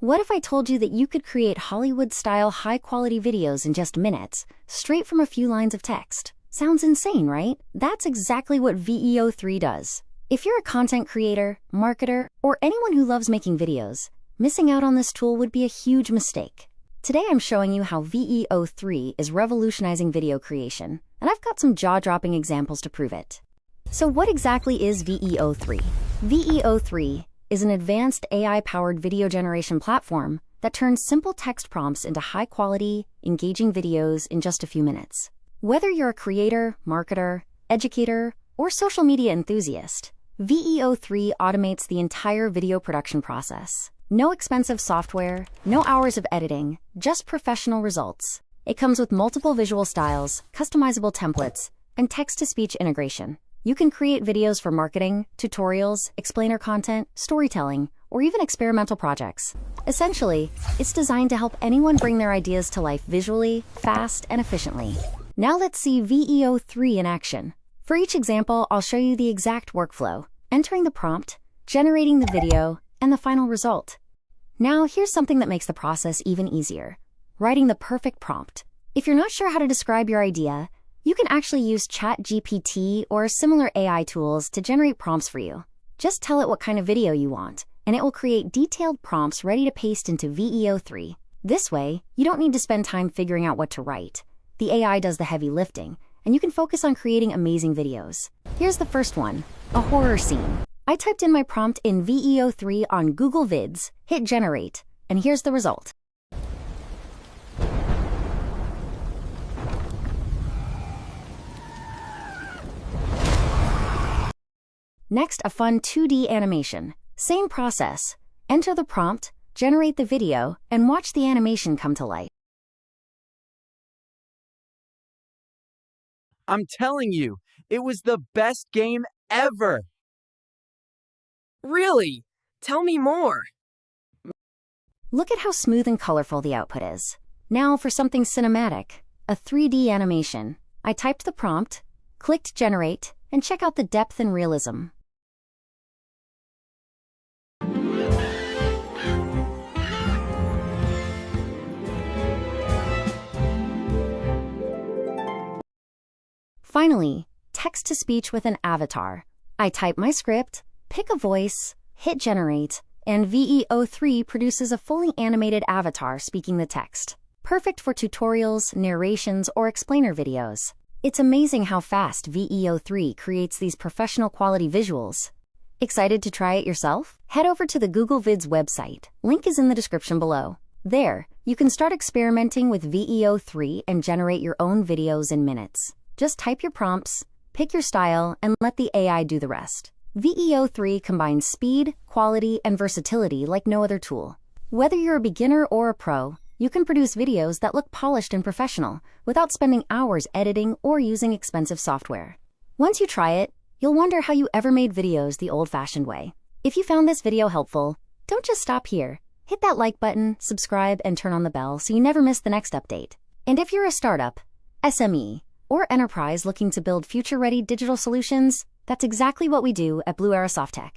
What if I told you that you could create Hollywood-style high-quality videos in just minutes, straight from a few lines of text? Sounds insane, right? That's exactly what VEO3 does. If you're a content creator, marketer, or anyone who loves making videos, missing out on this tool would be a huge mistake. Today I'm showing you how VEO3 is revolutionizing video creation, and I've got some jaw-dropping examples to prove it. So what exactly is VEO3? VEO3 is an advanced AI-powered video generation platform that turns simple text prompts into high-quality, engaging videos in just a few minutes. Whether you're a creator, marketer, educator, or social media enthusiast, VEO3 automates the entire video production process. No expensive software, no hours of editing, just professional results. It comes with multiple visual styles, customizable templates, and text-to-speech integration. You can create videos for marketing, tutorials, explainer content, storytelling, or even experimental projects. Essentially, it's designed to help anyone bring their ideas to life visually, fast, and efficiently. Now let's see VEO3 in action. For each example, I'll show you the exact workflow, entering the prompt, generating the video, and the final result. Now, here's something that makes the process even easier: writing the perfect prompt. If you're not sure how to describe your idea, you can actually use ChatGPT or similar AI tools to generate prompts for you. Just tell it what kind of video you want, and it will create detailed prompts ready to paste into VEO3. This way, you don't need to spend time figuring out what to write. The AI does the heavy lifting, and you can focus on creating amazing videos. Here's the first one, a horror scene. I typed in my prompt in VEO3 on Google Vids, hit generate, and here's the result. Next, a fun 2D animation. Same process. Enter the prompt, generate the video, and watch the animation come to life. I'm telling you, it was the best game ever! Really? Tell me more. Look at how smooth and colorful the output is. Now for something cinematic, a 3D animation. I typed the prompt, clicked generate, and check out the depth and realism. Finally, text-to-speech with an avatar. I type my script, pick a voice, hit generate, and VEO3 produces a fully animated avatar speaking the text. Perfect for tutorials, narrations, or explainer videos. It's amazing how fast VEO3 creates these professional quality visuals. Excited to try it yourself? Head over to the Google Vids website. Link is in the description below. There, you can start experimenting with VEO3 and generate your own videos in minutes. Just type your prompts, pick your style, and let the AI do the rest. VEO3 combines speed, quality, and versatility like no other tool. Whether you're a beginner or a pro, you can produce videos that look polished and professional without spending hours editing or using expensive software. Once you try it, you'll wonder how you ever made videos the old-fashioned way. If you found this video helpful, don't just stop here. Hit that like button, subscribe, and turn on the bell so you never miss the next update. And if you're a startup, SME, or enterprise looking to build future-ready digital solutions, that's exactly what we do at Blue Era Softtech.